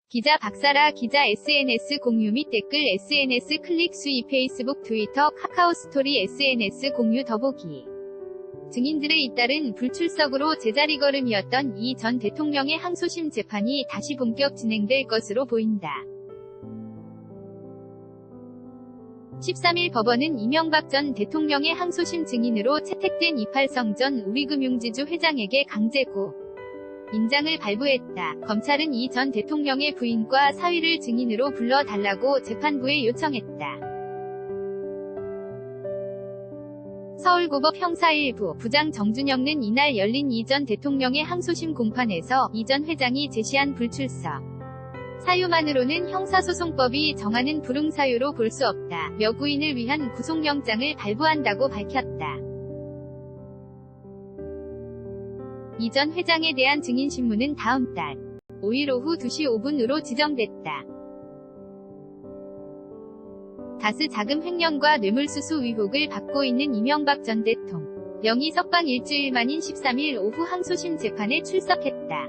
기자 박사라 기자 SNS 공유 및 댓글 SNS 클릭 수입 페이스북 트위터 카카오 스토리 SNS 공유 더보기 증인들의 잇따른 불출석으로 제자리 걸음이었던 이 전 대통령의 항소심 재판이 다시 본격 진행될 것으로 보인다. 13일 법원은 이명박 전 대통령의 항소심 증인으로 채택된 이팔성 전 우리금융지주 회장에게 강제고 인장을 발부했다. 검찰은 이 전 대통령의 부인과 사위를 증인으로 불러달라고 재판부에 요청했다. 서울고법 형사 1부 부장 정준영은 이날 열린 이 전 대통령의 항소심 공판에서 이 전 회장이 제시한 불출석 사유만으로는 형사소송법이 정하는 불응사유로 볼 수 없다. 며 구인을 위한 구속영장을 발부한다고 밝혔다. 이 전 회장에 대한 증인신문은 다음 달 5일 오후 2시 5분으로 지정됐다. 다스 자금 횡령과 뇌물수수 의혹을 받고 있는 이명박 전 대통령이 석방 일주일 만인 13일 오후 항소심 재판에 출석했다.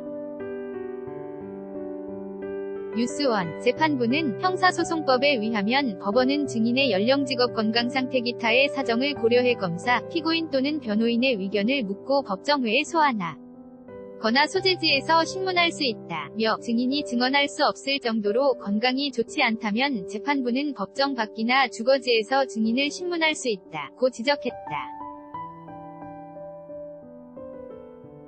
뉴스원 재판부는 형사소송법에 의하면 법원은 증인의 연령, 직업, 건강상태 기타의 사정을 고려해 검사, 피고인 또는 변호인의 의견을 묻고 법정회에 소환하 거나 소재지에서 신문할 수 있다. 며 증인이 증언할 수 없을 정도로 건강이 좋지 않다면 재판부는 법정 밖이나 주거지에서 증인을 신문할 수 있다. 고 지적했다.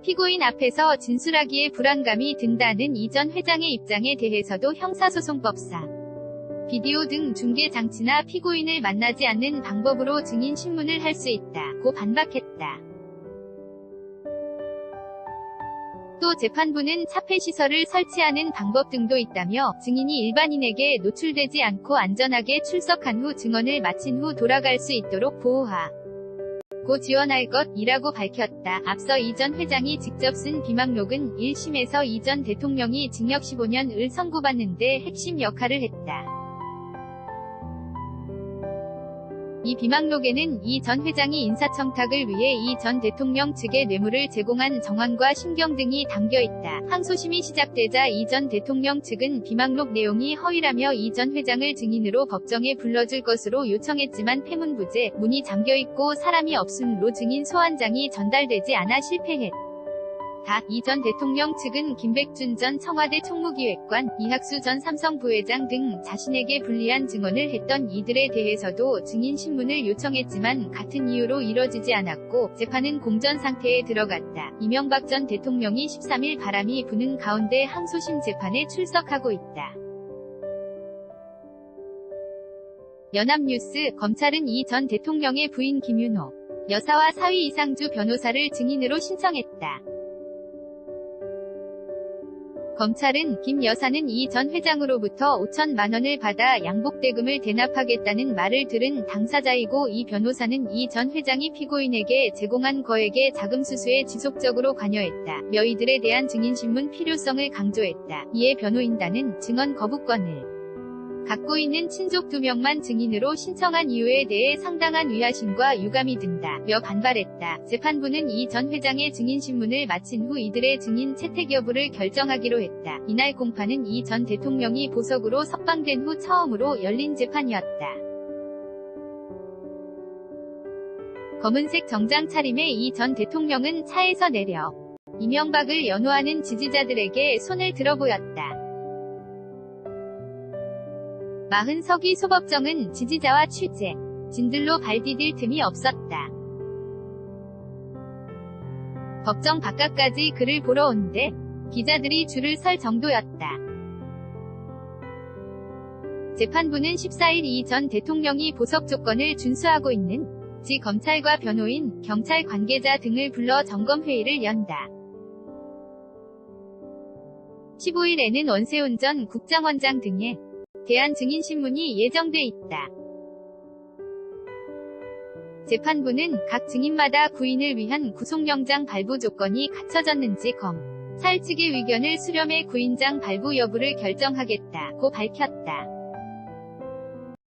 피고인 앞에서 진술하기에 불안감이 든다는 이 전 회장의 입장에 대해서도 형사소송법상 비디오 등 중계 장치나 피고인을 만나지 않는 방법으로 증인 신문을 할 수 있다. 고 반박했다. 또 재판부는 차폐시설을 설치하는 방법 등도 있다며 증인이 일반인에게 노출되지 않고 안전하게 출석한 후 증언을 마친 후 돌아갈 수 있도록 보호하고 지원할 것이라고 밝혔다. 앞서 이 전 회장이 직접 쓴 비망록은 1심에서 이 전 대통령이 징역 15년을 선고받는데 핵심 역할을 했다. 이 비망록에는 이 전 회장이 인사청탁을 위해 이 전 대통령 측에 뇌물을 제공한 정황과 심경 등이 담겨있다. 항소심이 시작되자 이 전 대통령 측은 비망록 내용이 허위라며 이 전 회장을 증인으로 법정에 불러줄 것으로 요청했지만 패문부재, 문이 잠겨있고 사람이 없음로 증인 소환장이 전달되지 않아 실패했다. 이 전 대통령 측은 김백준 전 청와대 총무기획관, 이학수 전 삼성 부회장 등 자신에게 불리한 증언을 했던 이들에 대해서도 증인 신문을 요청했지만 같은 이유로 이뤄지지 않았고 재판은 공전 상태에 들어갔다. 이명박 전 대통령이 13일 바람이 부는 가운데 항소심 재판에 출석하고 있다. 연합뉴스 검찰은 이 전 대통령의 부인 김윤호 여사와 사위 이상주 변호사를 증인으로 신청했다. 검찰은 김 여사는 이 전 회장으로부터 5천만 원을 받아 양복대금을 대납하겠다는 말을 들은 당사자이고 이 변호사는 이 전 회장이 피고인에게 제공한 거액의 자금 수수에 지속적으로 관여했다. 며 이들에 대한 증인신문 필요성을 강조했다. 이에 변호인단은 증언 거부권을 갖고 있는 친족 2명만 증인으로 신청한 이유에 대해 상당한 위화심과 유감이 든다. 며 반발했다. 재판부는 이 전 회장의 증인신문을 마친 후 이들의 증인 채택 여부를 결정하기로 했다. 이날 공판은 이 전 대통령이 보석으로 석방된 후 처음으로 열린 재판이었다. 검은색 정장 차림의 이 전 대통령은 차에서 내려 이명박을 연호하는 지지자들에게 손을 들어 보였다. 마흔석이 소법정은 지지자와 취재 진들로 발 디딜 틈이 없었다. 법정 바깥까지 그를 보러 온데 기자들이 줄을 설 정도였다. 재판부는 14일 이 전 대통령이 보석 조건을 준수하고 있는지 검찰과 변호인, 경찰 관계자 등을 불러 점검회의를 연다. 15일에는 원세훈 전 국정원장 등에 대한 증인신문이 예정돼 있다. 재판부는 각 증인마다 구인을 위한 구속영장 발부 조건이 갖춰졌는지 검찰 측의 의견을 수렴해 구인장 발부 여부를 결정하겠다고 밝혔다.